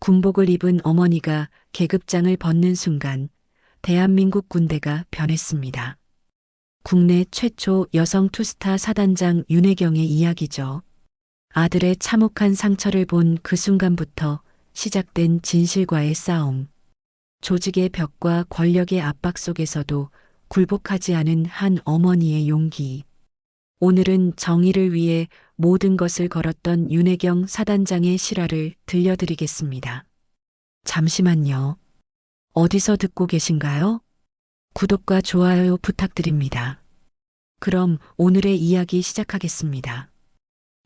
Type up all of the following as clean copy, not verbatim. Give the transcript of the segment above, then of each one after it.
군복을 입은 어머니가 계급장을 벗는 순간 대한민국 군대가 변했습니다. 국내 최초 여성 투스타 사단장 윤혜경의 이야기죠. 아들의 참혹한 상처를 본 그 순간부터 시작된 진실과의 싸움. 조직의 벽과 권력의 압박 속에서도 굴복하지 않은 한 어머니의 용기. 오늘은 정의를 위해 모든 것을 걸었던 윤혜경 사단장의 실화를 들려드리겠습니다. 잠시만요. 어디서 듣고 계신가요? 구독과 좋아요 부탁드립니다. 그럼 오늘의 이야기 시작하겠습니다.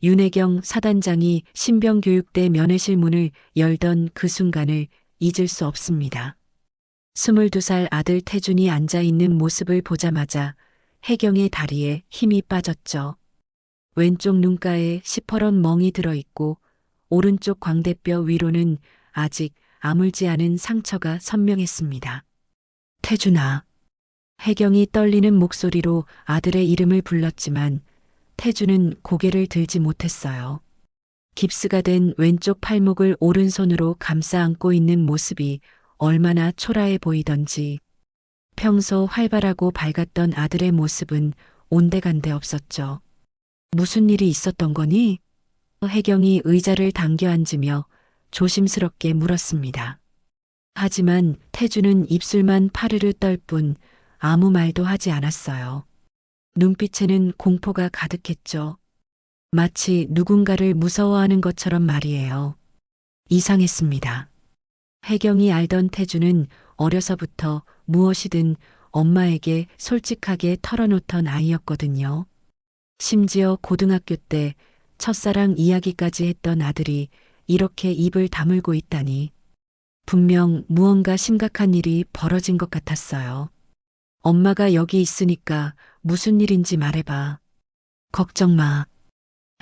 윤혜경 사단장이 신병교육대 면회실 문을 열던 그 순간을 잊을 수 없습니다. 22살 아들 태준이 앉아있는 모습을 보자마자 혜경의 다리에 힘이 빠졌죠. 왼쪽 눈가에 시퍼런 멍이 들어있고 오른쪽 광대뼈 위로는 아직 아물지 않은 상처가 선명했습니다. 태준아. 혜경이 떨리는 목소리로 아들의 이름을 불렀지만 태준은 고개를 들지 못했어요. 깁스가 된 왼쪽 팔목을 오른손으로 감싸 안고 있는 모습이 얼마나 초라해 보이던지 평소 활발하고 밝았던 아들의 모습은 온데간데 없었죠. 무슨 일이 있었던 거니? 혜경이 의자를 당겨 앉으며 조심스럽게 물었습니다. 하지만 태준은 입술만 파르르 떨 뿐 아무 말도 하지 않았어요. 눈빛에는 공포가 가득했죠. 마치 누군가를 무서워하는 것처럼 말이에요. 이상했습니다. 혜경이 알던 태준은 어려서부터 무엇이든 엄마에게 솔직하게 털어놓던 아이였거든요. 심지어 고등학교 때 첫사랑 이야기까지 했던 아들이 이렇게 입을 다물고 있다니 분명 무언가 심각한 일이 벌어진 것 같았어요. 엄마가 여기 있으니까 무슨 일인지 말해봐. 걱정 마.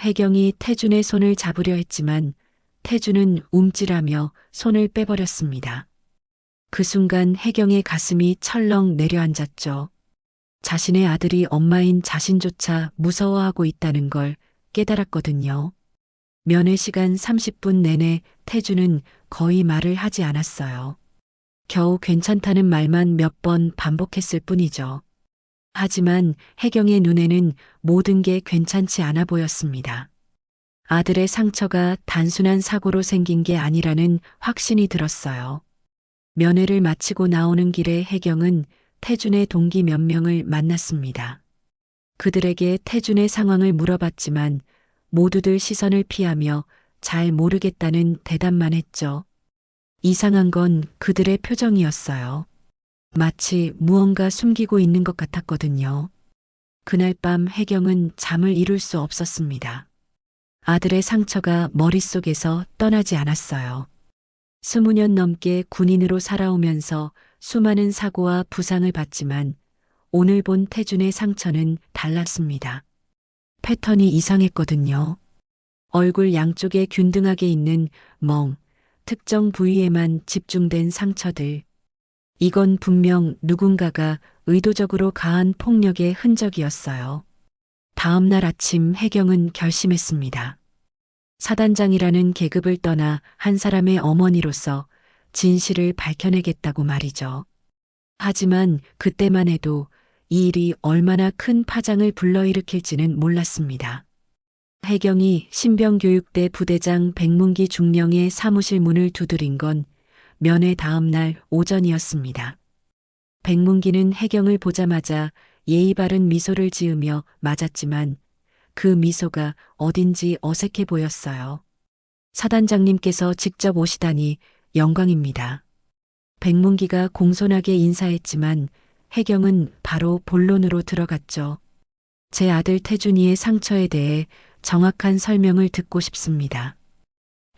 혜경이 태준의 손을 잡으려 했지만 태준은 움찔하며 손을 빼버렸습니다. 그 순간 혜경의 가슴이 철렁 내려앉았죠. 자신의 아들이 엄마인 자신조차 무서워하고 있다는 걸 깨달았거든요. 면회 시간 30분 내내 태준은 거의 말을 하지 않았어요. 겨우 괜찮다는 말만 몇 번 반복했을 뿐이죠. 하지만 혜경의 눈에는 모든 게 괜찮지 않아 보였습니다. 아들의 상처가 단순한 사고로 생긴 게 아니라는 확신이 들었어요. 면회를 마치고 나오는 길에 혜경은 태준의 동기 몇 명을 만났습니다. 그들에게 태준의 상황을 물어봤지만 모두들 시선을 피하며 잘 모르겠다는 대답만 했죠. 이상한 건 그들의 표정이었어요. 마치 무언가 숨기고 있는 것 같았거든요. 그날 밤 혜경은 잠을 이룰 수 없었습니다. 아들의 상처가 머릿속에서 떠나지 않았어요. 20년 넘게 군인으로 살아오면서 수많은 사고와 부상을 받지만 오늘 본 태준의 상처는 달랐습니다. 패턴이 이상했거든요. 얼굴 양쪽에 균등하게 있는 멍, 특정 부위에만 집중된 상처들. 이건 분명 누군가가 의도적으로 가한 폭력의 흔적이었어요. 다음 날 아침 혜경은 결심했습니다. 사단장이라는 계급을 떠나 한 사람의 어머니로서 진실을 밝혀내겠다고 말이죠. 하지만 그때만 해도 이 일이 얼마나 큰 파장을 불러일으킬지는 몰랐습니다. 혜경이 신병교육대 부대장 백문기 중령의 사무실 문을 두드린 건 면회 다음 날 오전이었습니다. 백문기는 혜경을 보자마자 예의 바른 미소를 지으며 맞았지만 그 미소가 어딘지 어색해 보였어요. 사단장님께서 직접 오시다니 영광입니다. 백문기가 공손하게 인사했지만 혜경은 바로 본론으로 들어갔죠. 제 아들 태준이의 상처에 대해 정확한 설명을 듣고 싶습니다.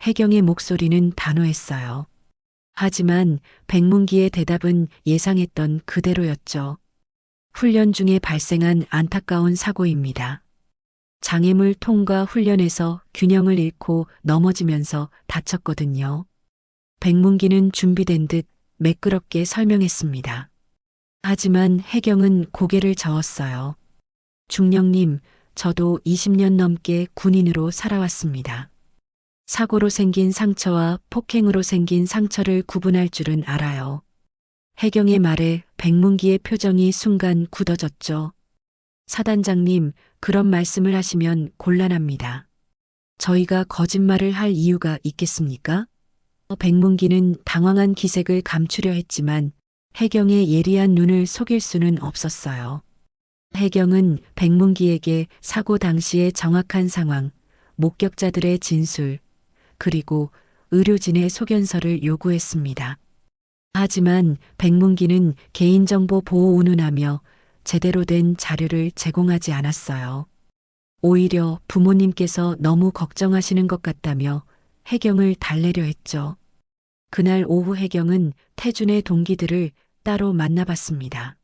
혜경의 목소리는 단호했어요. 하지만 백문기의 대답은 예상했던 그대로였죠. 훈련 중에 발생한 안타까운 사고입니다. 장애물 통과 훈련에서 균형을 잃고 넘어지면서 다쳤거든요. 백문기는 준비된 듯 매끄럽게 설명했습니다. 하지만 혜경은 고개를 저었어요. 중령님, 저도 20년 넘게 군인으로 살아왔습니다. 사고로 생긴 상처와 폭행으로 생긴 상처를 구분할 줄은 알아요. 혜경의 말에 백문기의 표정이 순간 굳어졌죠. 사단장님, 그런 말씀을 하시면 곤란합니다. 저희가 거짓말을 할 이유가 있겠습니까? 백문기는 당황한 기색을 감추려 했지만 혜경의 예리한 눈을 속일 수는 없었어요. 혜경은 백문기에게 사고 당시의 정확한 상황, 목격자들의 진술, 그리고 의료진의 소견서를 요구했습니다. 하지만 백문기는 개인정보 보호 운운하며 제대로 된 자료를 제공하지 않았어요. 오히려 부모님께서 너무 걱정하시는 것 같다며 혜경을 달래려 했죠. 그날 오후 혜경은 태준의 동기들을 따로 만나봤습니다.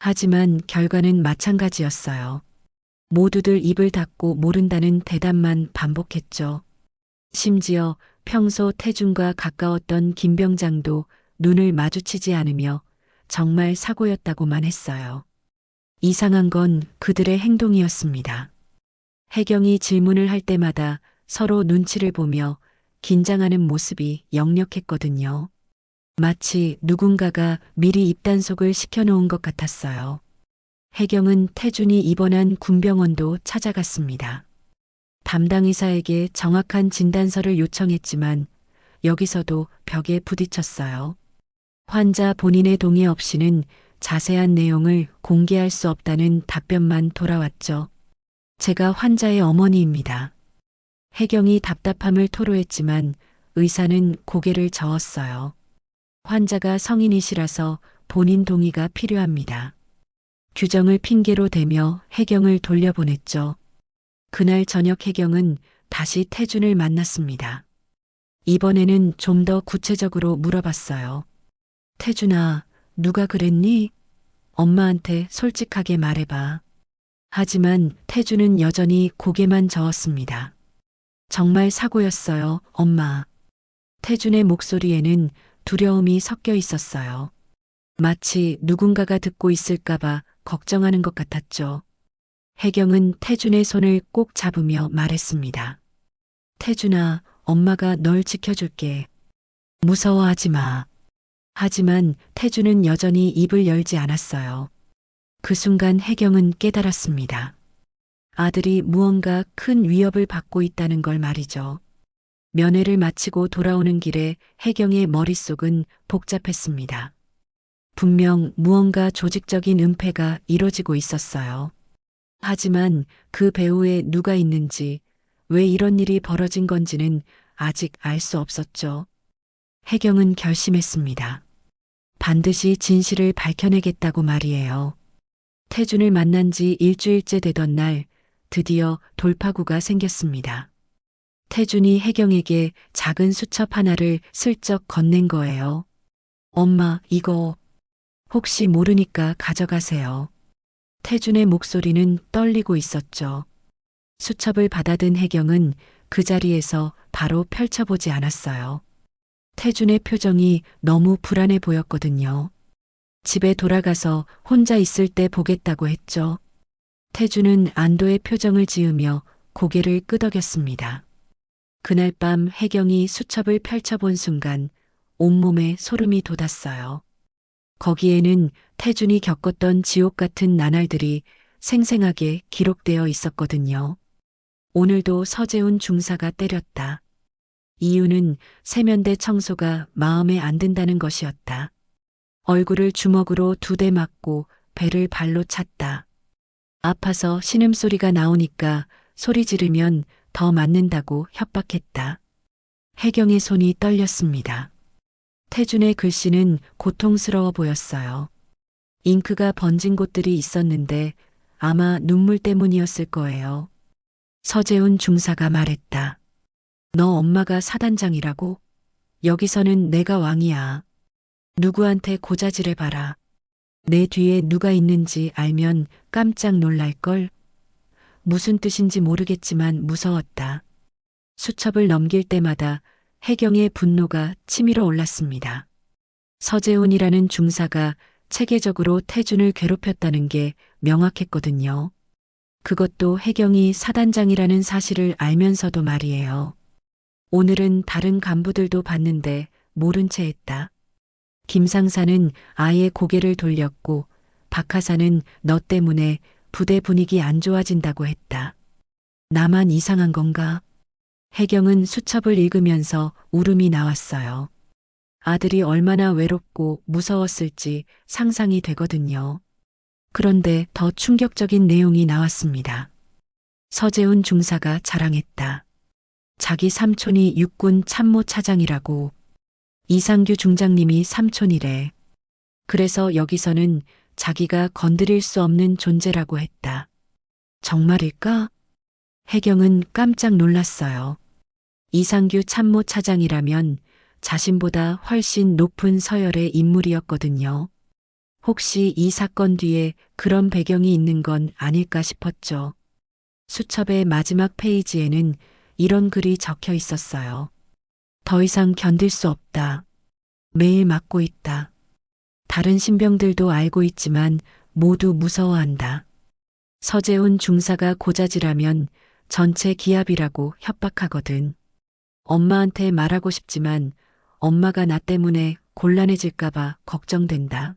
하지만 결과는 마찬가지였어요. 모두들 입을 닫고 모른다는 대답만 반복했죠. 심지어 평소 태준과 가까웠던 김 병장도 눈을 마주치지 않으며 정말 사고였다고만 했어요. 이상한 건 그들의 행동이었습니다. 혜경이 질문을 할 때마다 서로 눈치를 보며 긴장하는 모습이 역력했거든요. 마치 누군가가 미리 입단속을 시켜놓은 것 같았어요. 혜경은 태준이 입원한 군병원도 찾아갔습니다. 담당 의사에게 정확한 진단서를 요청했지만 여기서도 벽에 부딪혔어요. 환자 본인의 동의 없이는 자세한 내용을 공개할 수 없다는 답변만 돌아왔죠. 제가 환자의 어머니입니다. 혜경이 답답함을 토로했지만 의사는 고개를 저었어요. 환자가 성인이시라서 본인 동의가 필요합니다. 규정을 핑계로 대며 혜경을 돌려보냈죠. 그날 저녁 혜경은 다시 태준을 만났습니다. 이번에는 좀 더 구체적으로 물어봤어요. 태준아, 누가 그랬니? 엄마한테 솔직하게 말해봐. 하지만 태준은 여전히 고개만 저었습니다. 정말 사고였어요, 엄마. 태준의 목소리에는 두려움이 섞여 있었어요. 마치 누군가가 듣고 있을까봐 걱정하는 것 같았죠. 혜경은 태준의 손을 꼭 잡으며 말했습니다. 태준아, 엄마가 널 지켜줄게. 무서워하지 마. 하지만 태준은 여전히 입을 열지 않았어요. 그 순간 혜경은 깨달았습니다. 아들이 무언가 큰 위협을 받고 있다는 걸 말이죠. 면회를 마치고 돌아오는 길에 혜경의 머릿속은 복잡했습니다. 분명 무언가 조직적인 은폐가 이뤄지고 있었어요. 하지만 그 배후에 누가 있는지, 왜 이런 일이 벌어진 건지는 아직 알 수 없었죠. 혜경은 결심했습니다. 반드시 진실을 밝혀내겠다고 말이에요. 태준을 만난 지 일주일째 되던 날 드디어 돌파구가 생겼습니다. 태준이 혜경에게 작은 수첩 하나를 슬쩍 건넨 거예요. 엄마, 이거 혹시 모르니까 가져가세요. 태준의 목소리는 떨리고 있었죠. 수첩을 받아든 혜경은 그 자리에서 바로 펼쳐보지 않았어요. 태준의 표정이 너무 불안해 보였거든요. 집에 돌아가서 혼자 있을 때 보겠다고 했죠. 태준은 안도의 표정을 지으며 고개를 끄덕였습니다. 그날 밤 혜경이 수첩을 펼쳐본 순간 온몸에 소름이 돋았어요. 거기에는 태준이 겪었던 지옥 같은 나날들이 생생하게 기록되어 있었거든요. 오늘도 서재훈 중사가 때렸다. 이유는 세면대 청소가 마음에 안 든다는 것이었다. 얼굴을 주먹으로 2대 맞고 배를 발로 찼다. 아파서 신음소리가 나오니까 소리 지르면 더 맞는다고 협박했다. 혜경의 손이 떨렸습니다. 태준의 글씨는 고통스러워 보였어요. 잉크가 번진 곳들이 있었는데 아마 눈물 때문이었을 거예요. 서재훈 중사가 말했다. 너 엄마가 사단장이라고? 여기서는 내가 왕이야. 누구한테 고자질해봐라. 내 뒤에 누가 있는지 알면 깜짝 놀랄걸? 무슨 뜻인지 모르겠지만 무서웠다. 수첩을 넘길 때마다 혜경의 분노가 치밀어 올랐습니다. 서재훈이라는 중사가 체계적으로 태준을 괴롭혔다는 게 명확했거든요. 그것도 혜경이 사단장이라는 사실을 알면서도 말이에요. 오늘은 다른 간부들도 봤는데 모른 채 했다. 김 상사는 아예 고개를 돌렸고 박 하사는 너 때문에 부대 분위기 안 좋아진다고 했다. 나만 이상한 건가? 혜경은 수첩을 읽으면서 울음이 나왔어요. 아들이 얼마나 외롭고 무서웠을지 상상이 되거든요. 그런데 더 충격적인 내용이 나왔습니다. 서재훈 중사가 자랑했다. 자기 삼촌이 육군 참모차장이라고. 이상규 중장님이 삼촌이래. 그래서 여기서는 자기가 건드릴 수 없는 존재라고 했다. 정말일까? 혜경은 깜짝 놀랐어요. 이상규 참모차장이라면 자신보다 훨씬 높은 서열의 인물이었거든요. 혹시 이 사건 뒤에 그런 배경이 있는 건 아닐까 싶었죠. 수첩의 마지막 페이지에는 이런 글이 적혀 있었어요. 더 이상 견딜 수 없다. 매일 맞고 있다. 다른 신병들도 알고 있지만 모두 무서워한다. 서재훈 중사가 고자질하면 전체 기합이라고 협박하거든. 엄마한테 말하고 싶지만 엄마가 나 때문에 곤란해질까봐 걱정된다.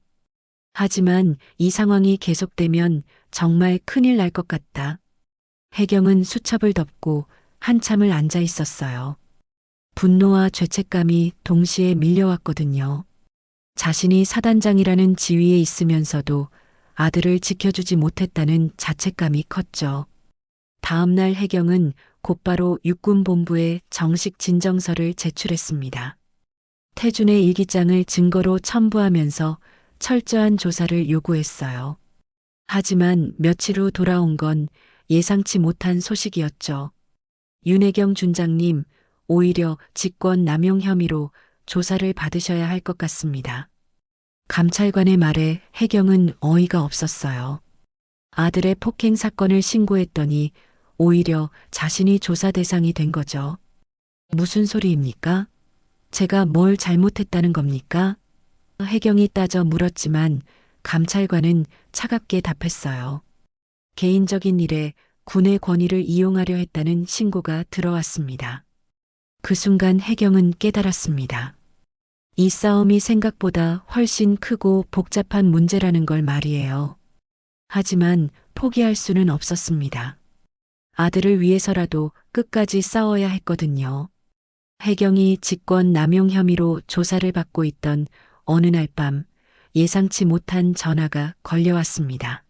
하지만 이 상황이 계속되면 정말 큰일 날 것 같다. 혜경은 수첩을 덮고 한참을 앉아 있었어요. 분노와 죄책감이 동시에 밀려왔거든요. 자신이 사단장이라는 지위에 있으면서도 아들을 지켜주지 못했다는 자책감이 컸죠. 다음 날 혜경은 곧바로 육군본부에 정식 진정서를 제출했습니다. 태준의 일기장을 증거로 첨부하면서 철저한 조사를 요구했어요. 하지만 며칠 후 돌아온 건 예상치 못한 소식이었죠. 윤혜경 준장님, 오히려 직권 남용 혐의로 조사를 받으셔야 할 것 같습니다. 감찰관의 말에 혜경은 어이가 없었어요. 아들의 폭행 사건을 신고했더니 오히려 자신이 조사 대상이 된 거죠. 무슨 소리입니까? 제가 뭘 잘못했다는 겁니까? 혜경이 따져 물었지만 감찰관은 차갑게 답했어요. 개인적인 일에 군의 권위를 이용하려 했다는 신고가 들어왔습니다. 그 순간 혜경은 깨달았습니다. 이 싸움이 생각보다 훨씬 크고 복잡한 문제라는 걸 말이에요. 하지만 포기할 수는 없었습니다. 아들을 위해서라도 끝까지 싸워야 했거든요. 혜경이 직권 남용 혐의로 조사를 받고 있던 어느 날 밤 예상치 못한 전화가 걸려왔습니다.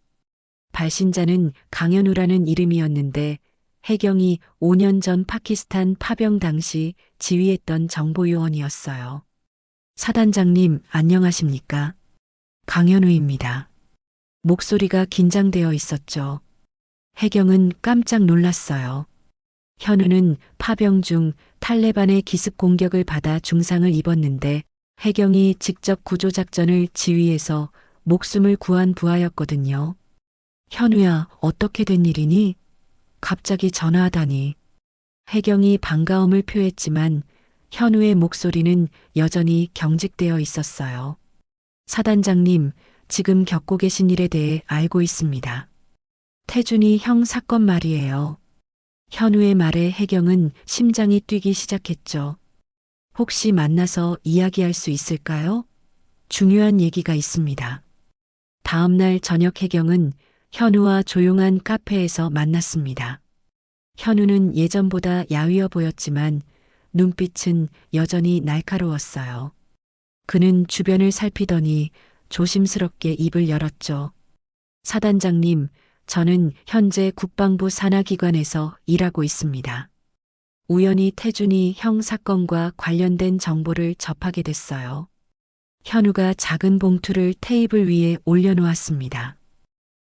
발신자는 강현우라는 이름이었는데 혜경이 5년 전 파키스탄 파병 당시 지휘했던 정보요원이었어요. 사단장님, 안녕하십니까? 강현우입니다. 목소리가 긴장되어 있었죠. 혜경은 깜짝 놀랐어요. 현우는 파병 중 탈레반의 기습 공격을 받아 중상을 입었는데 혜경이 직접 구조작전을 지휘해서 목숨을 구한 부하였거든요. 현우야, 어떻게 된 일이니? 갑자기 전화하다니. 혜경이 반가움을 표했지만 현우의 목소리는 여전히 경직되어 있었어요. 사단장님, 지금 겪고 계신 일에 대해 알고 있습니다. 태준이 형 사건 말이에요. 현우의 말에 혜경은 심장이 뛰기 시작했죠. 혹시 만나서 이야기할 수 있을까요? 중요한 얘기가 있습니다. 다음 날 저녁 혜경은 현우와 조용한 카페에서 만났습니다. 현우는 예전보다 야위어 보였지만 눈빛은 여전히 날카로웠어요. 그는 주변을 살피더니 조심스럽게 입을 열었죠. 사단장님, 저는 현재 국방부 산하기관에서 일하고 있습니다. 우연히 태준이 형 사건과 관련된 정보를 접하게 됐어요. 현우가 작은 봉투를 테이블 위에 올려놓았습니다.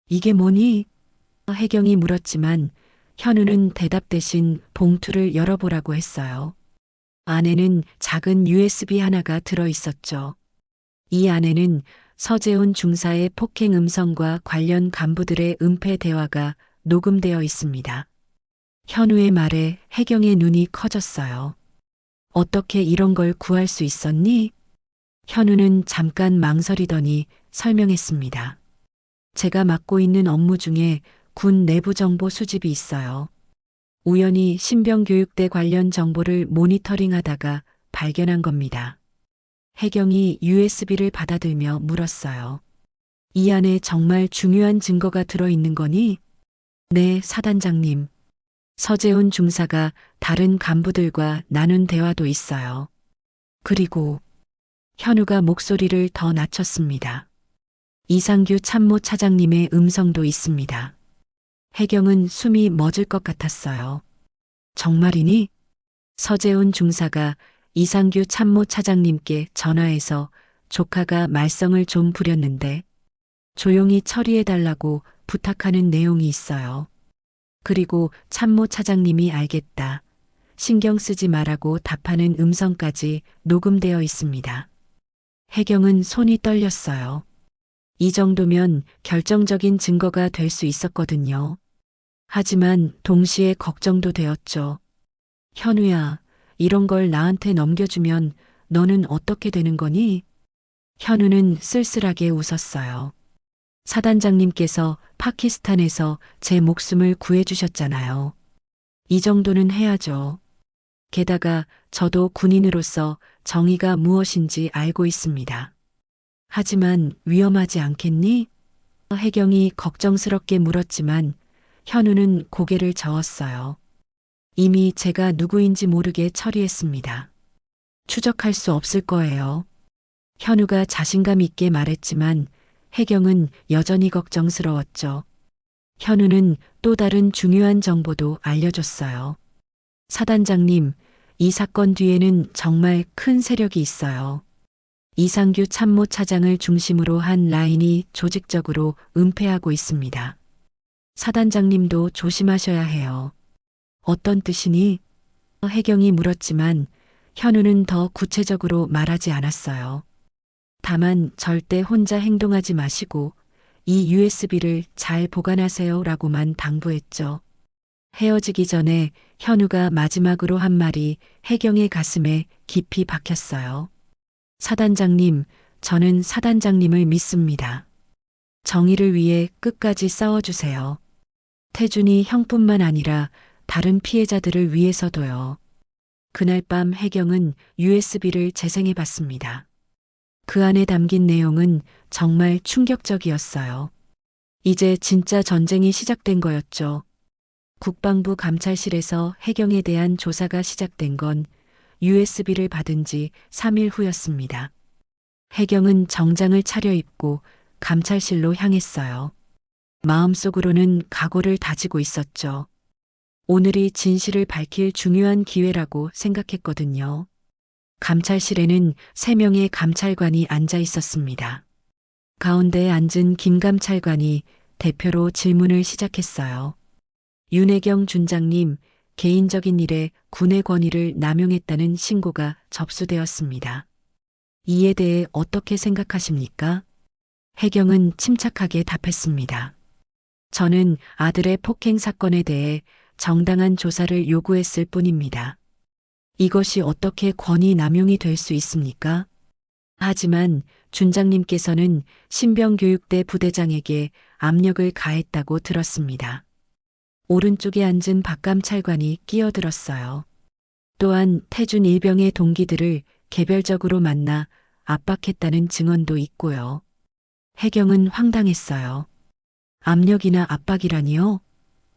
이게 뭐니? 혜경이 물었지만 현우는 대답 대신 봉투를 열어보라고 했어요. 안에는 작은 USB 하나가 들어 있었죠. 이 안에는 서재훈 중사의 폭행 음성과 관련 간부들의 은폐 대화가 녹음되어 있습니다. 현우의 말에 혜경의 눈이 커졌어요. 어떻게 이런 걸 구할 수 있었니? 현우는 잠깐 망설이더니 설명했습니다. 제가 맡고 있는 업무 중에 군 내부 정보 수집이 있어요. 우연히 신병교육대 관련 정보를 모니터링하다가 발견한 겁니다. 혜경이 USB를 받아들며 물었어요. 이 안에 정말 중요한 증거가 들어있는 거니? 네, 사단장님. 서재훈 중사가 다른 간부들과 나눈 대화도 있어요. 그리고 현우가 목소리를 더 낮췄습니다. 이상규 참모 차장님의 음성도 있습니다. 혜경은 숨이 멎을 것 같았어요. 정말이니? 서재훈 중사가 이상규 참모 차장님께 전화해서 조카가 말썽을 좀 부렸는데 조용히 처리해달라고 부탁하는 내용이 있어요. 그리고 참모 차장님이 알겠다. 신경 쓰지 말라고 답하는 음성까지 녹음되어 있습니다. 혜경은 손이 떨렸어요. 이 정도면 결정적인 증거가 될 수 있었거든요. 하지만 동시에 걱정도 되었죠. 현우야, 이런 걸 나한테 넘겨주면 너는 어떻게 되는 거니? 현우는 쓸쓸하게 웃었어요. 사단장님께서 파키스탄에서 제 목숨을 구해주셨잖아요. 이 정도는 해야죠. 게다가 저도 군인으로서 정의가 무엇인지 알고 있습니다. 하지만 위험하지 않겠니? 혜경이 걱정스럽게 물었지만 현우는 고개를 저었어요. 이미 제가 누구인지 모르게 처리했습니다. 추적할 수 없을 거예요. 현우가 자신감 있게 말했지만 혜경은 여전히 걱정스러웠죠. 현우는 또 다른 중요한 정보도 알려줬어요. 사단장님, 이 사건 뒤에는 정말 큰 세력이 있어요. 이상규 참모 차장을 중심으로 한 라인이 조직적으로 은폐하고 있습니다. 사단장님도 조심하셔야 해요. 어떤 뜻이니? 혜경이 물었지만 현우는 더 구체적으로 말하지 않았어요. 다만 절대 혼자 행동하지 마시고 이 USB를 잘 보관하세요 라고만 당부했죠. 헤어지기 전에 현우가 마지막으로 한 말이 혜경의 가슴에 깊이 박혔어요. 사단장님, 저는 사단장님을 믿습니다. 정의를 위해 끝까지 싸워주세요. 태준이 형뿐만 아니라 다른 피해자들을 위해서도요. 그날 밤 혜경은 USB를 재생해 봤습니다. 그 안에 담긴 내용은 정말 충격적이었어요. 이제 진짜 전쟁이 시작된 거였죠. 국방부 감찰실에서 혜경에 대한 조사가 시작된 건 USB를 받은 지 3일 후였습니다. 혜경은 정장을 차려입고 감찰실로 향했어요. 마음속으로는 각오를 다지고 있었죠. 오늘이 진실을 밝힐 중요한 기회라고 생각했거든요. 감찰실에는 3명의 감찰관이 앉아 있었습니다. 가운데에 앉은 김 감찰관이 대표로 질문을 시작했어요. 윤혜경 준장님, 개인적인 일에 군의 권위를 남용했다는 신고가 접수되었습니다. 이에 대해 어떻게 생각하십니까? 혜경은 침착하게 답했습니다. 저는 아들의 폭행 사건에 대해 정당한 조사를 요구했을 뿐입니다. 이것이 어떻게 권위 남용이 될 수 있습니까? 하지만 준장님께서는 신병교육대 부대장에게 압력을 가했다고 들었습니다. 오른쪽에 앉은 박 감찰관이 끼어들었어요. 또한 태준 일병의 동기들을 개별적으로 만나 압박했다는 증언도 있고요. 혜경은 황당했어요. 압력이나 압박이라니요?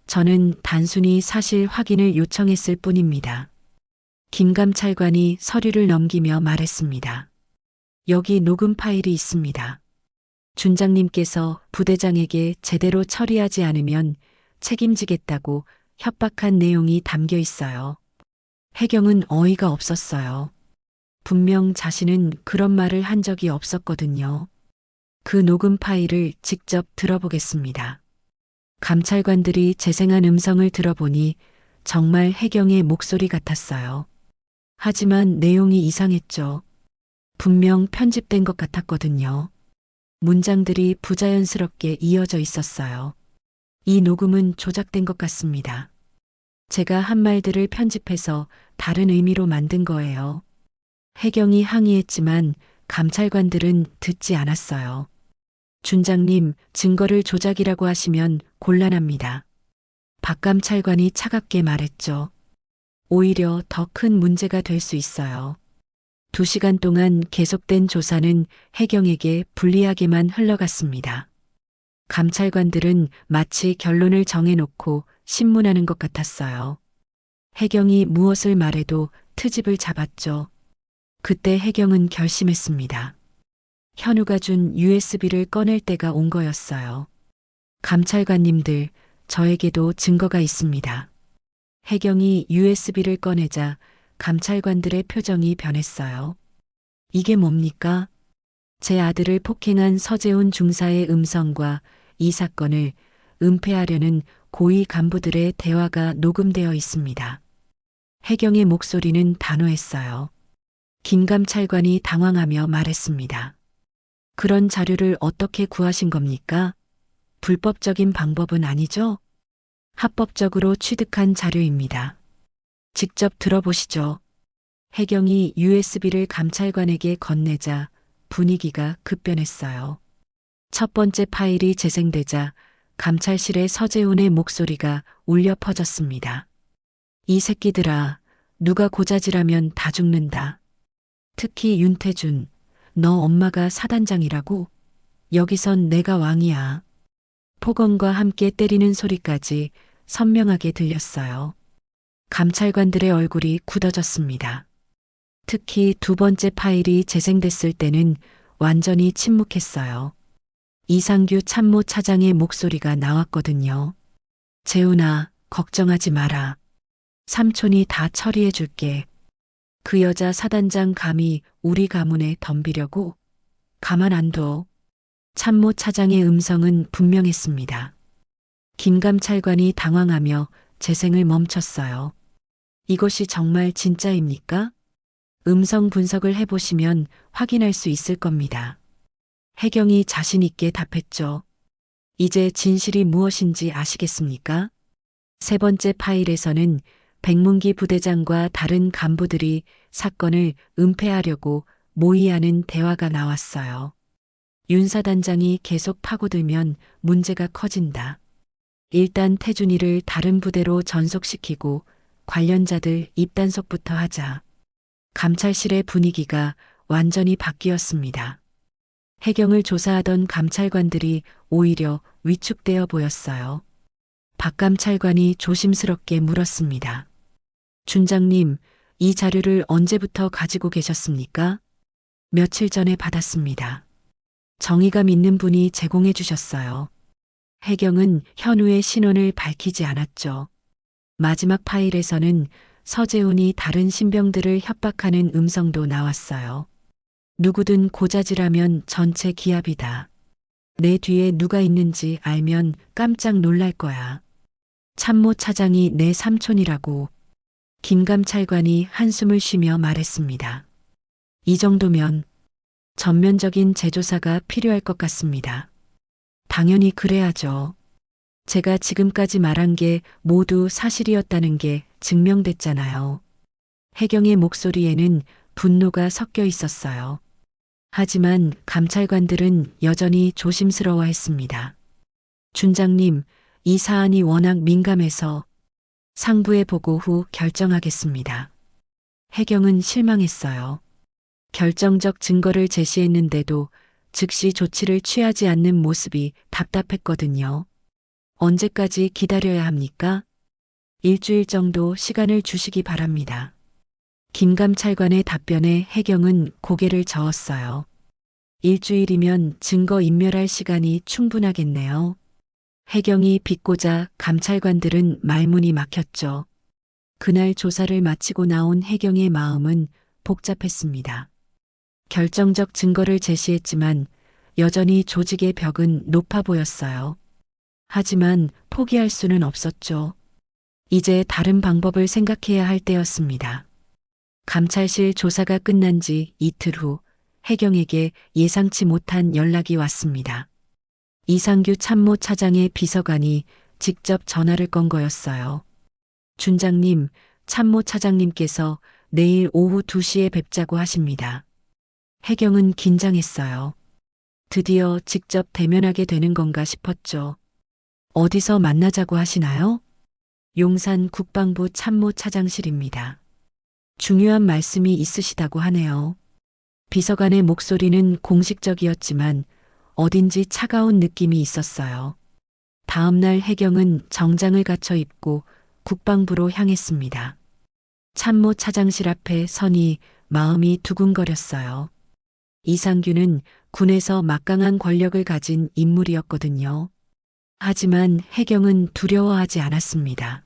저는 단순히 사실 확인을 요청했을 뿐입니다. 김 감찰관이 서류를 넘기며 말했습니다. 여기 녹음 파일이 있습니다. 준장님께서 부대장에게 제대로 처리하지 않으면 책임지겠다고 협박한 내용이 담겨 있어요. 혜경은 어이가 없었어요. 분명 자신은 그런 말을 한 적이 없었거든요. 그 녹음 파일을 직접 들어보겠습니다. 감찰관들이 재생한 음성을 들어보니 정말 혜경의 목소리 같았어요. 하지만 내용이 이상했죠. 분명 편집된 것 같았거든요. 문장들이 부자연스럽게 이어져 있었어요. 이 녹음은 조작된 것 같습니다. 제가 한 말들을 편집해서 다른 의미로 만든 거예요. 혜경이 항의했지만 감찰관들은 듣지 않았어요. 준장님, 증거를 조작이라고 하시면 곤란합니다. 박감찰관이 차갑게 말했죠. 오히려 더 큰 문제가 될 수 있어요. 2시간 동안 계속된 조사는 해경에게 불리하게만 흘러갔습니다. 감찰관들은 마치 결론을 정해놓고 신문하는 것 같았어요. 해경이 무엇을 말해도 트집을 잡았죠. 그때 해경은 결심했습니다. 현우가 준 USB를 꺼낼 때가 온 거였어요. 감찰관님들, 저에게도 증거가 있습니다. 해경이 USB를 꺼내자 감찰관들의 표정이 변했어요. 이게 뭡니까? 제 아들을 폭행한 서재훈 중사의 음성과 이 사건을 은폐하려는 고위 간부들의 대화가 녹음되어 있습니다. 해경의 목소리는 단호했어요. 김 감찰관이 당황하며 말했습니다. 그런 자료를 어떻게 구하신 겁니까? 불법적인 방법은 아니죠? 합법적으로 취득한 자료입니다. 직접 들어보시죠. 해경이 USB를 감찰관에게 건네자 분위기가 급변했어요. 첫 번째 파일이 재생되자 감찰실의 서재훈의 목소리가 울려 퍼졌습니다. 이 새끼들아, 누가 고자질하면 다 죽는다. 특히 윤태준, 너 엄마가 사단장이라고? 여기선 내가 왕이야. 폭언과 함께 때리는 소리까지 선명하게 들렸어요. 감찰관들의 얼굴이 굳어졌습니다. 특히 2번째 파일이 재생됐을 때는 완전히 침묵했어요. 이상규 참모차장의 목소리가 나왔거든요. 재훈아, 걱정하지 마라. 삼촌이 다 처리해 줄게. 그 여자 사단장 감히 우리 가문에 덤비려고? 가만 안 둬. 참모차장의 음성은 분명했습니다. 김 감찰관이 당황하며 재생을 멈췄어요. 이것이 정말 진짜입니까? 음성 분석을 해보시면 확인할 수 있을 겁니다. 해경이 자신 있게 답했죠. 이제 진실이 무엇인지 아시겠습니까? 3번째 파일에서는 백문기 부대장과 다른 간부들이 사건을 은폐하려고 모의하는 대화가 나왔어요. 윤 사단장이 계속 파고들면 문제가 커진다. 일단 태준이를 다른 부대로 전속시키고 관련자들 입단속부터 하자. 감찰실의 분위기가 완전히 바뀌었습니다. 해경을 조사하던 감찰관들이 오히려 위축되어 보였어요. 박 감찰관이 조심스럽게 물었습니다. 준장님, 이 자료를 언제부터 가지고 계셨습니까? 며칠 전에 받았습니다. 정의감 있는 분이 제공해 주셨어요. 해경은 현우의 신원을 밝히지 않았죠. 마지막 파일에서는 서재훈이 다른 신병들을 협박하는 음성도 나왔어요. 누구든 고자질하면 전체 기합이다. 내 뒤에 누가 있는지 알면 깜짝 놀랄 거야. 참모차장이 내 삼촌이라고. 김 감찰관이 한숨을 쉬며 말했습니다. 이 정도면 전면적인 재조사가 필요할 것 같습니다. 당연히 그래야죠. 제가 지금까지 말한 게 모두 사실이었다는 게 증명됐잖아요. 해경의 목소리에는 분노가 섞여 있었어요. 하지만 감찰관들은 여전히 조심스러워했습니다. 준장님, 이 사안이 워낙 민감해서 상부에 보고 후 결정하겠습니다. 해경은 실망했어요. 결정적 증거를 제시했는데도 즉시 조치를 취하지 않는 모습이 답답했거든요. 언제까지 기다려야 합니까? 일주일 정도 시간을 주시기 바랍니다. 김 감찰관의 답변에 해경은 고개를 저었어요. 일주일이면 증거 인멸할 시간이 충분하겠네요. 해경이 비꼬자 감찰관들은 말문이 막혔죠. 그날 조사를 마치고 나온 해경의 마음은 복잡했습니다. 결정적 증거를 제시했지만 여전히 조직의 벽은 높아 보였어요. 하지만 포기할 수는 없었죠. 이제 다른 방법을 생각해야 할 때였습니다. 감찰실 조사가 끝난 지 이틀 후 해경에게 예상치 못한 연락이 왔습니다. 이상규 참모차장의 비서관이 직접 전화를 건 거였어요. 준장님, 참모차장님께서 내일 오후 2시에 뵙자고 하십니다. 해경은 긴장했어요. 드디어 직접 대면하게 되는 건가 싶었죠. 어디서 만나자고 하시나요? 용산 국방부 참모 차장실입니다. 중요한 말씀이 있으시다고 하네요. 비서관의 목소리는 공식적이었지만 어딘지 차가운 느낌이 있었어요. 다음 날 해경은 정장을 갖춰 입고 국방부로 향했습니다. 참모 차장실 앞에 서니 마음이 두근거렸어요. 이상규는 군에서 막강한 권력을 가진 인물이었거든요. 하지만 해경은 두려워하지 않았습니다.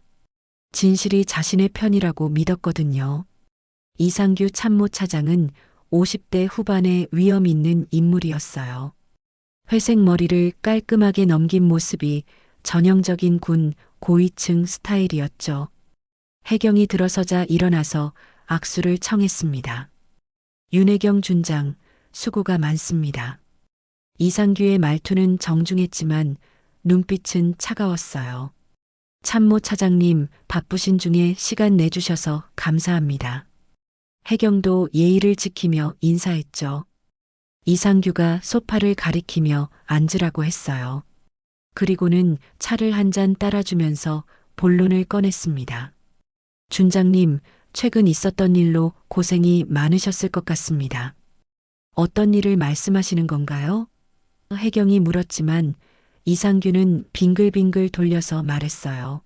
진실이 자신의 편이라고 믿었거든요. 이상규 참모 차장은 50대 후반의 위험 있는 인물이었어요. 회색 머리를 깔끔하게 넘긴 모습이 전형적인 군 고위층 스타일이었죠. 해경이 들어서자 일어나서 악수를 청했습니다. 윤혜경 준장, 수고가 많습니다. 이상규의 말투는 정중했지만 눈빛은 차가웠어요. 참모 차장님, 바쁘신 중에 시간 내주셔서 감사합니다. 해경도 예의를 지키며 인사했죠. 이상규가 소파를 가리키며 앉으라고 했어요. 그리고는 차를 한 잔 따라주면서 본론을 꺼냈습니다. 준장님, 최근 있었던 일로 고생이 많으셨을 것 같습니다. 어떤 일을 말씀하시는 건가요? 해경이 물었지만 이상규는 빙글빙글 돌려서 말했어요.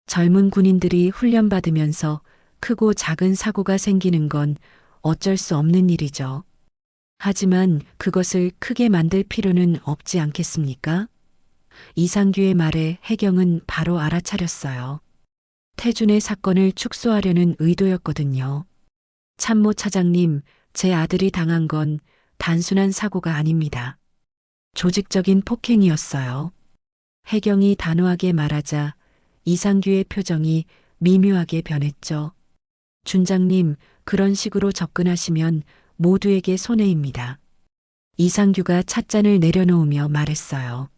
젊은 군인들이 훈련받으면서 크고 작은 사고가 생기는 건 어쩔 수 없는 일이죠. 하지만 그것을 크게 만들 필요는 없지 않겠습니까? 이상규의 말에 해경은 바로 알아차렸어요. 태준의 사건을 축소하려는 의도였거든요. 참모 차장님, 제 아들이 당한 건 단순한 사고가 아닙니다. 조직적인 폭행이었어요. 해경이 단호하게 말하자 이상규의 표정이 미묘하게 변했죠. 준장님, 그런 식으로 접근하시면 모두에게 손해입니다. 이상규가 찻잔을 내려놓으며 말했어요.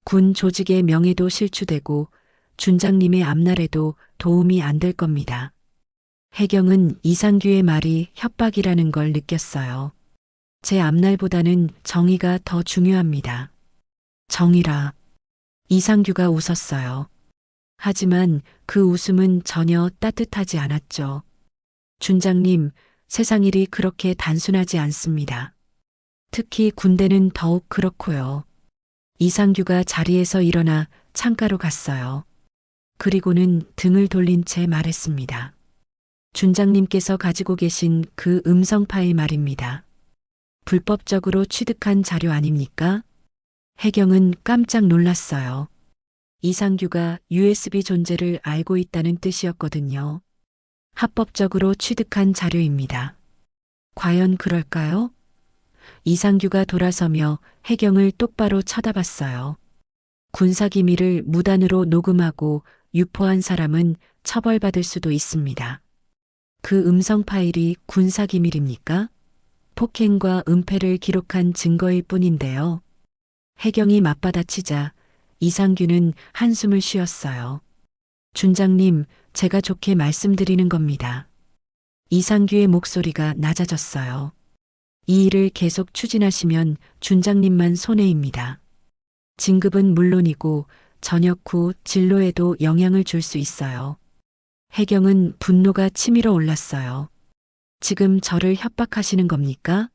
군 조직의 명예도 실추되고 준장님의 앞날에도 도움이 안 될 겁니다. 해경은 이상규의 말이 협박이라는 걸 느꼈어요. 제 앞날보다는 정의가 더 중요합니다. 정의라. 이상규가 웃었어요. 하지만 그 웃음은 전혀 따뜻하지 않았죠. 준장님, 세상 일이 그렇게 단순하지 않습니다. 특히 군대는 더욱 그렇고요. 이상규가 자리에서 일어나 창가로 갔어요. 그리고는 등을 돌린 채 말했습니다. 준장님께서 가지고 계신 그 음성 파일 말입니다. 불법적으로 취득한 자료 아닙니까? 해경은 깜짝 놀랐어요. 이상규가 USB 존재를 알고 있다는 뜻이었거든요. 합법적으로 취득한 자료입니다. 과연 그럴까요? 이상규가 돌아서며 해경을 똑바로 쳐다봤어요. 군사기밀을 무단으로 녹음하고 유포한 사람은 처벌받을 수도 있습니다. 그 음성 파일이 군사기밀입니까? 폭행과 은폐를 기록한 증거일 뿐인데요. 해경이 맞받아치자 이상규는 한숨을 쉬었어요. 준장님, 제가 좋게 말씀드리는 겁니다. 이상규의 목소리가 낮아졌어요. 이 일을 계속 추진하시면 준장님만 손해입니다. 진급은 물론이고 전역 후 진로에도 영향을 줄 수 있어요. 해경은 분노가 치밀어 올랐어요. 지금 저를 협박하시는 겁니까?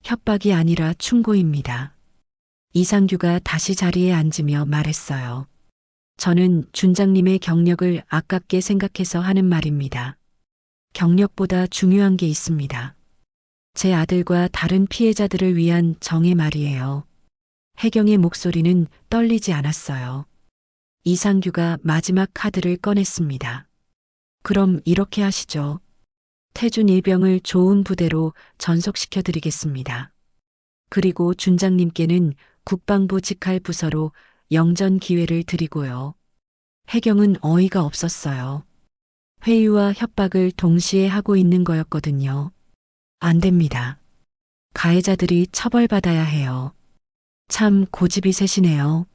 협박이 아니라 충고입니다. 이상규가 다시 자리에 앉으며 말했어요. 저는 준장님의 경력을 아깝게 생각해서 하는 말입니다. 경력보다 중요한 게 있습니다. 제 아들과 다른 피해자들을 위한 정의 말이에요. 해경의 목소리는 떨리지 않았어요. 이상규가 마지막 카드를 꺼냈습니다. 그럼 이렇게 하시죠. 태준 일병을 좋은 부대로 전속시켜 드리겠습니다. 그리고 준장님께는 국방부 직할 부서로 영전 기회를 드리고요. 해경은 어이가 없었어요. 회유와 협박을 동시에 하고 있는 거였거든요. 안 됩니다. 가해자들이 처벌받아야 해요. 참 고집이 세시네요.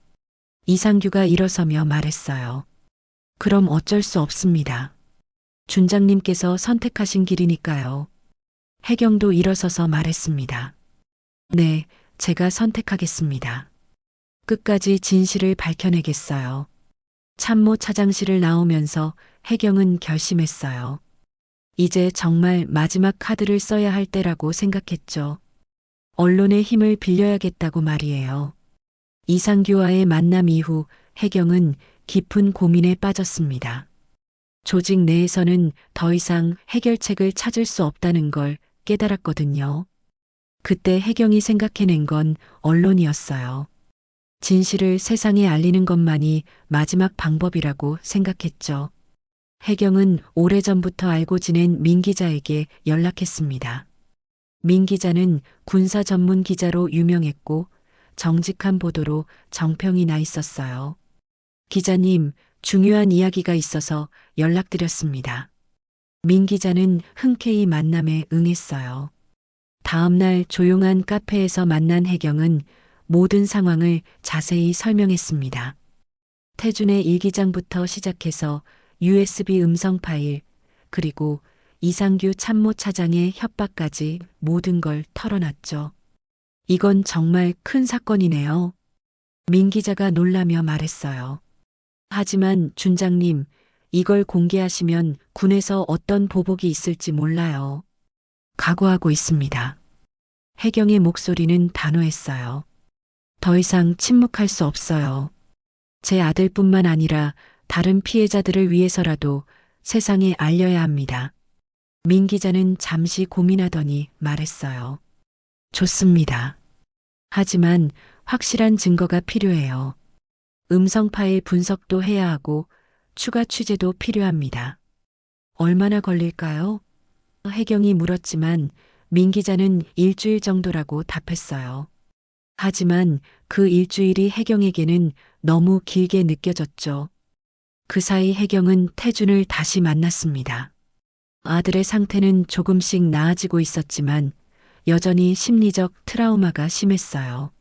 이상규가 일어서며 말했어요. 그럼 어쩔 수 없습니다. 준장님께서 선택하신 길이니까요. 해경도 일어서서 말했습니다. 네, 제가 선택하겠습니다. 끝까지 진실을 밝혀내겠어요. 참모 차장실을 나오면서 혜경은 결심했어요. 이제 정말 마지막 카드를 써야 할 때라고 생각했죠. 언론의 힘을 빌려야겠다고 말이에요. 이상규와의 만남 이후 혜경은 깊은 고민에 빠졌습니다. 조직 내에서는 더 이상 해결책을 찾을 수 없다는 걸 깨달았거든요. 그때 혜경이 생각해낸 건 언론이었어요. 진실을 세상에 알리는 것만이 마지막 방법이라고 생각했죠. 혜경은 오래전부터 알고 지낸 민 기자에게 연락했습니다. 민 기자는 군사 전문 기자로 유명했고 정직한 보도로 정평이 나 있었어요. 기자님, 중요한 이야기가 있어서 연락드렸습니다. 민 기자는 흔쾌히 만남에 응했어요. 다음 날 조용한 카페에서 만난 혜경은 모든 상황을 자세히 설명했습니다. 태준의 일기장부터 시작해서 USB 음성 파일, 그리고 이상규 참모 차장의 협박까지 모든 걸 털어놨죠. 이건 정말 큰 사건이네요. 민 기자가 놀라며 말했어요. 하지만 준장님, 이걸 공개하시면 군에서 어떤 보복이 있을지 몰라요. 각오하고 있습니다. 혜경의 목소리는 단호했어요. 더 이상 침묵할 수 없어요. 제 아들뿐만 아니라 다른 피해자들을 위해서라도 세상에 알려야 합니다. 민 기자는 잠시 고민하더니 말했어요. 좋습니다. 하지만 확실한 증거가 필요해요. 음성 파일 분석도 해야 하고 추가 취재도 필요합니다. 얼마나 걸릴까요? 혜경이 물었지만 민 기자는 일주일 정도라고 답했어요. 하지만 그 일주일이 혜경에게는 너무 길게 느껴졌죠. 그 사이 혜경은 태준을 다시 만났습니다. 아들의 상태는 조금씩 나아지고 있었지만 여전히 심리적 트라우마가 심했어요.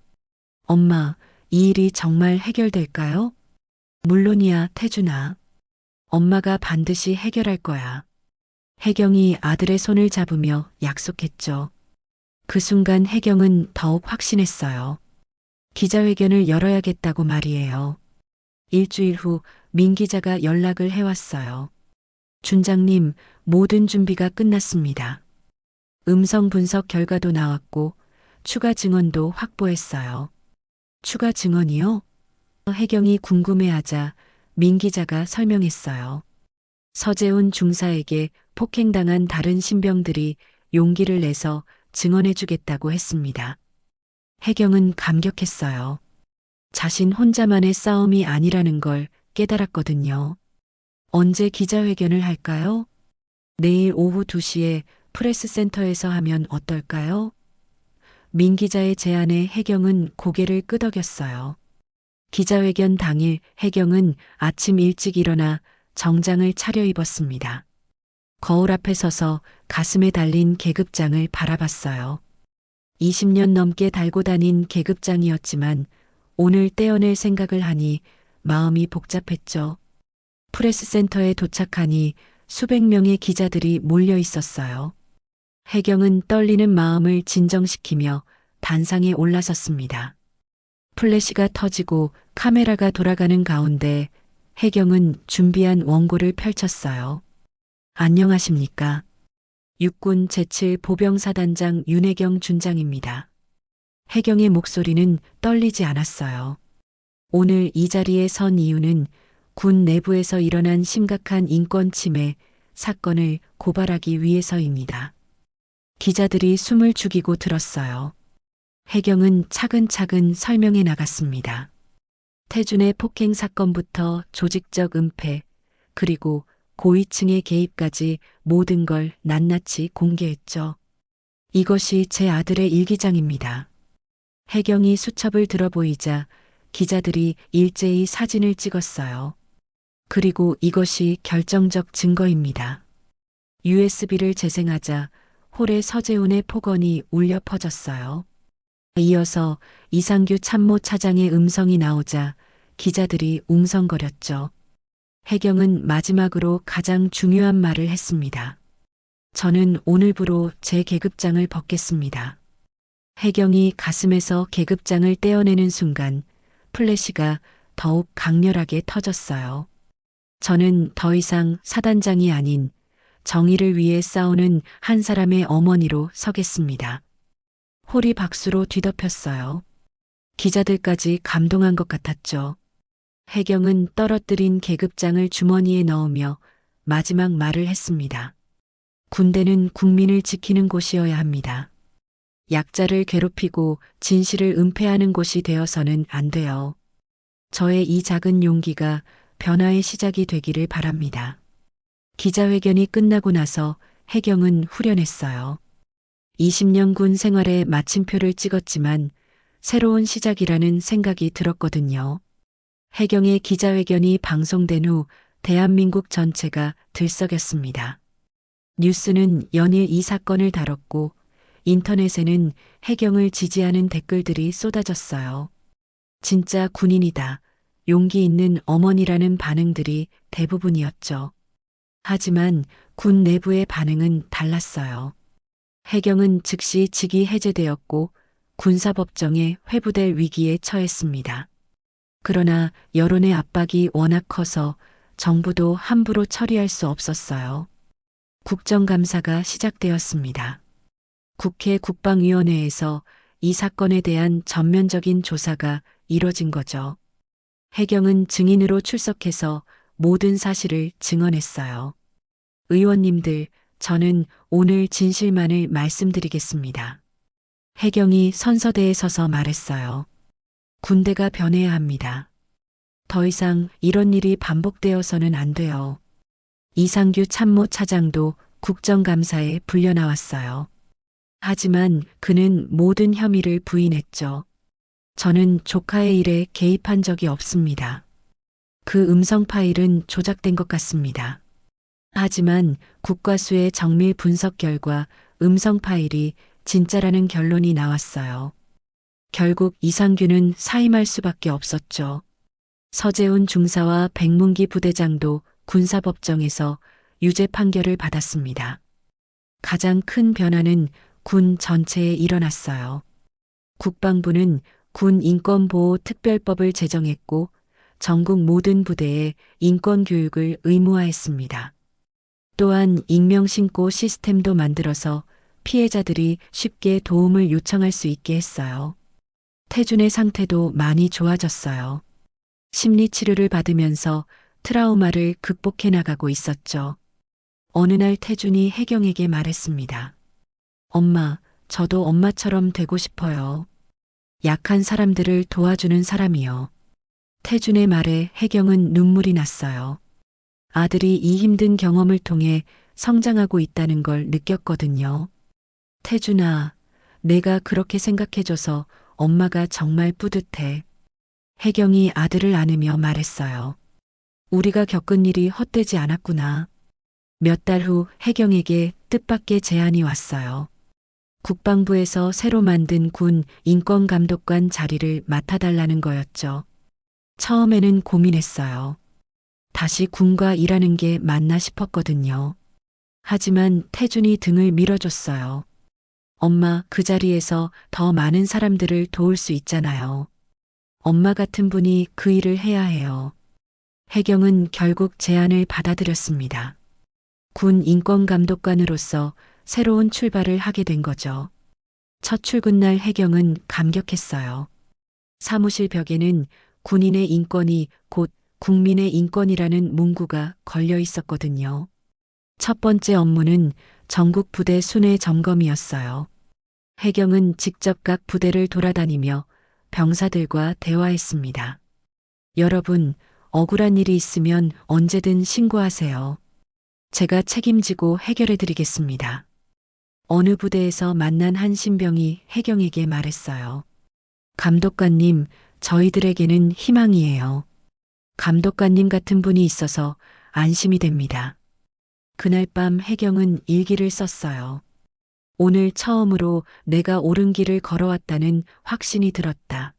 엄마, 이 일이 정말 해결될까요? 물론이야, 태준아. 엄마가 반드시 해결할 거야. 혜경이 아들의 손을 잡으며 약속했죠. 그 순간 혜경은 더욱 확신했어요. 기자회견을 열어야겠다고 말이에요. 일주일 후 민 기자가 연락을 해왔어요. 준장님, 모든 준비가 끝났습니다. 음성 분석 결과도 나왔고 추가 증언도 확보했어요. 추가 증언이요? 혜경이 궁금해하자 민 기자가 설명했어요. 서재훈 중사에게 폭행당한 다른 신병들이 용기를 내서 증언해주겠다고 했습니다. 혜경은 감격했어요. 자신 혼자만의 싸움이 아니라는 걸 깨달았거든요. 언제 기자회견을 할까요? 내일 오후 2시에 프레스센터에서 하면 어떨까요? 민 기자의 제안에 혜경은 고개를 끄덕였어요. 기자회견 당일 혜경은 아침 일찍 일어나 정장을 차려입었습니다. 거울 앞에 서서 가슴에 달린 계급장을 바라봤어요. 20년 넘게 달고 다닌 계급장이었지만 오늘 떼어낼 생각을 하니 마음이 복잡했죠. 프레스센터에 도착하니 수백 명의 기자들이 몰려 있었어요. 혜경은 떨리는 마음을 진정시키며 단상에 올라섰습니다. 플래시가 터지고 카메라가 돌아가는 가운데 혜경은 준비한 원고를 펼쳤어요. 안녕하십니까. 육군 제7 보병사단장 윤혜경 준장입니다. 혜경의 목소리는 떨리지 않았어요. 오늘 이 자리에 선 이유는 군 내부에서 일어난 심각한 인권 침해 사건을 고발하기 위해서입니다. 기자들이 숨을 죽이고 들었어요. 혜경은 차근차근 설명해 나갔습니다. 태준의 폭행 사건부터 조직적 은폐, 그리고 고위층의 개입까지 모든 걸 낱낱이 공개했죠. 이것이 제 아들의 일기장입니다. 혜경이 수첩을 들어보이자 기자들이 일제히 사진을 찍었어요. 그리고 이것이 결정적 증거입니다. USB를 재생하자 홀에 서재훈의 폭언이 울려 퍼졌어요. 이어서 이상규 참모 차장의 음성이 나오자 기자들이 웅성거렸죠. 혜경은 마지막으로 가장 중요한 말을 했습니다. 저는 오늘부로 제 계급장을 벗겠습니다. 혜경이 가슴에서 계급장을 떼어내는 순간 플래시가 더욱 강렬하게 터졌어요. 저는 더 이상 사단장이 아닌 정의를 위해 싸우는 한 사람의 어머니로 서겠습니다. 홀이 박수로 뒤덮였어요. 기자들까지 감동한 것 같았죠. 해경은 떨어뜨린 계급장을 주머니에 넣으며 마지막 말을 했습니다. 군대는 국민을 지키는 곳이어야 합니다. 약자를 괴롭히고 진실을 은폐하는 곳이 되어서는 안 돼요. 저의 이 작은 용기가 변화의 시작이 되기를 바랍니다. 기자회견이 끝나고 나서 해경은 후련했어요. 20년 군 생활에 마침표를 찍었지만 새로운 시작이라는 생각이 들었거든요. 해경의 기자회견이 방송된 후 대한민국 전체가 들썩였습니다. 뉴스는 연일 이 사건을 다뤘고 인터넷에는 해경을 지지하는 댓글들이 쏟아졌어요. 진짜 군인이다. 용기 있는 어머니라는 반응들이 대부분이었죠. 하지만 군 내부의 반응은 달랐어요. 해경은 즉시 직위 해제되었고 군사법정에 회부될 위기에 처했습니다. 그러나 여론의 압박이 워낙 커서 정부도 함부로 처리할 수 없었어요. 국정감사가 시작되었습니다. 국회 국방위원회에서 이 사건에 대한 전면적인 조사가 이뤄진 거죠. 해경은 증인으로 출석해서 모든 사실을 증언했어요. 의원님들, 저는 오늘 진실만을 말씀드리겠습니다. 해경이 선서대에 서서 말했어요. 군대가 변해야 합니다. 더 이상 이런 일이 반복되어서는 안 돼요. 이상규 참모 차장도 국정감사에 불려 나왔어요. 하지만 그는 모든 혐의를 부인했죠. 저는 조카의 일에 개입한 적이 없습니다. 그 음성 파일은 조작된 것 같습니다. 하지만 국과수의 정밀 분석 결과 음성 파일이 진짜라는 결론이 나왔어요. 결국 이상규는 사임할 수밖에 없었죠. 서재훈 중사와 백문기 부대장도 군사법정에서 유죄 판결을 받았습니다. 가장 큰 변화는 군 전체에 일어났어요. 국방부는 군 인권보호 특별법을 제정했고 전국 모든 부대에 인권교육을 의무화했습니다. 또한 익명신고 시스템도 만들어서 피해자들이 쉽게 도움을 요청할 수 있게 했어요. 태준의 상태도 많이 좋아졌어요. 심리치료를 받으면서 트라우마를 극복해 나가고 있었죠. 어느 날 태준이 해경에게 말했습니다. 엄마, 저도 엄마처럼 되고 싶어요. 약한 사람들을 도와주는 사람이요. 태준의 말에 해경은 눈물이 났어요. 아들이 이 힘든 경험을 통해 성장하고 있다는 걸 느꼈거든요. 태준아, 내가 그렇게 생각해줘서 엄마가 정말 뿌듯해. 해경이 아들을 안으며 말했어요. 우리가 겪은 일이 헛되지 않았구나. 몇 달 후 해경에게 뜻밖의 제안이 왔어요. 국방부에서 새로 만든 군 인권감독관 자리를 맡아달라는 거였죠. 처음에는 고민했어요. 다시 군과 일하는 게 맞나 싶었거든요. 하지만 태준이 등을 밀어줬어요. 엄마, 그 자리에서 더 많은 사람들을 도울 수 있잖아요. 엄마 같은 분이 그 일을 해야 해요. 해경은 결국 제안을 받아들였습니다. 군 인권감독관으로서 새로운 출발을 하게 된 거죠. 첫 출근날 해경은 감격했어요. 사무실 벽에는 군인의 인권이 곧 국민의 인권이라는 문구가 걸려 있었거든요. 첫 번째 업무는 전국 부대 순회 점검이었어요. 해경은 직접 각 부대를 돌아다니며 병사들과 대화했습니다. 여러분, 억울한 일이 있으면 언제든 신고하세요. 제가 책임지고 해결해 드리겠습니다. 어느 부대에서 만난 한 신병이 해경에게 말했어요. 감독관님, 저희들에게는 희망이에요. 감독관님 같은 분이 있어서 안심이 됩니다. 그날 밤 해경은 일기를 썼어요. 오늘 처음으로 내가 옳은 길을 걸어왔다는 확신이 들었다.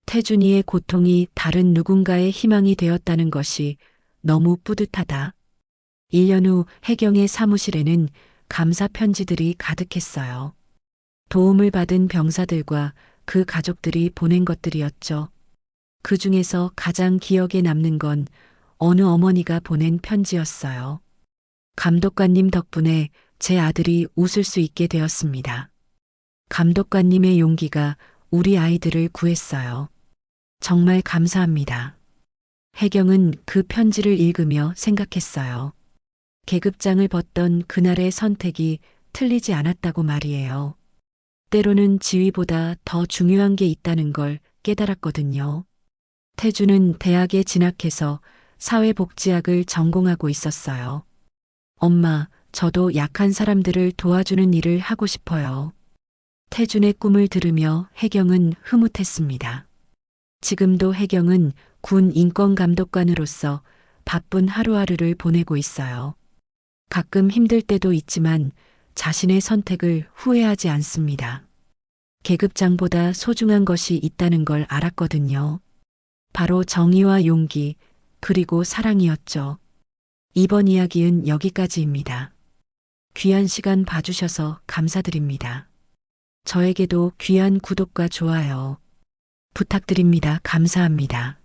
태준이의 고통이 다른 누군가의 희망이 되었다는 것이 너무 뿌듯하다. 1년 후 해경의 사무실에는 감사 편지들이 가득했어요. 도움을 받은 병사들과 그 가족들이 보낸 것들이었죠. 그 중에서 가장 기억에 남는 건 어느 어머니가 보낸 편지였어요. 감독관님 덕분에 제 아들이 웃을 수 있게 되었습니다. 감독관님의 용기가 우리 아이들을 구했어요. 정말 감사합니다. 혜경은 그 편지를 읽으며 생각했어요. 계급장을 벗던 그날의 선택이 틀리지 않았다고 말이에요. 때로는 지위보다 더 중요한 게 있다는 걸 깨달았거든요. 태주는 대학에 진학해서 사회복지학을 전공하고 있었어요. 엄마, 저도 약한 사람들을 도와주는 일을 하고 싶어요. 태준의 꿈을 들으며 혜경은 흐뭇했습니다. 지금도 혜경은 군 인권감독관으로서 바쁜 하루하루를 보내고 있어요. 가끔 힘들 때도 있지만 자신의 선택을 후회하지 않습니다. 계급장보다 소중한 것이 있다는 걸 알았거든요. 바로 정의와 용기, 그리고 사랑이었죠. 이번 이야기는 여기까지입니다. 귀한 시간 봐주셔서 감사드립니다. 저에게도 귀한 구독과 좋아요 부탁드립니다. 감사합니다.